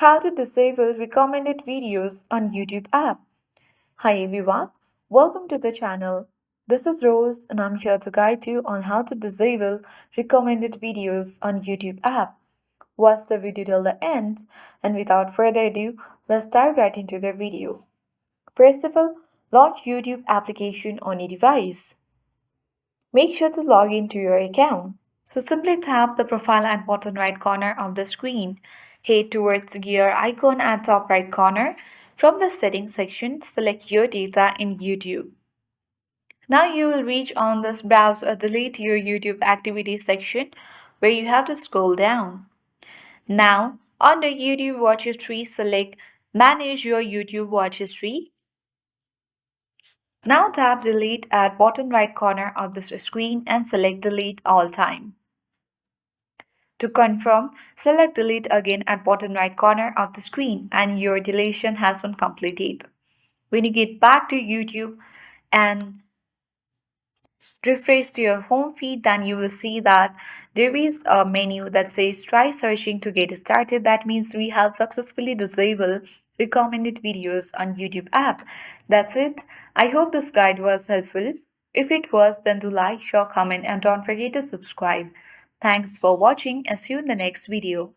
How to disable recommended videos on YouTube app. Hi everyone, welcome to the channel. This is Rose and I'm here to guide you on how to disable recommended videos on YouTube app. Watch the video till the end and without further ado, let's dive right into the video. First of all, launch YouTube application on your device. Make sure to log into your account. So simply tap the profile at bottom right corner of the screen. Head towards the gear icon at top right corner. From the settings section, select your data in YouTube. Now you will reach on this browse or delete your YouTube activity section where you have to scroll down. Now, under YouTube Watch History, select Manage your YouTube Watch History. Now tap Delete at bottom right corner of the screen and select Delete All Time. To confirm, select Delete again at bottom right corner of the screen and your deletion has been completed. When you get back to YouTube and refresh to your home feed, then you will see that there is a menu that says try searching to get started. That means we have successfully disabled recommended videos on YouTube app. That's it. I hope this guide was helpful. If it was, then do like, share, comment and don't forget to subscribe. Thanks for watching and see you in the next video.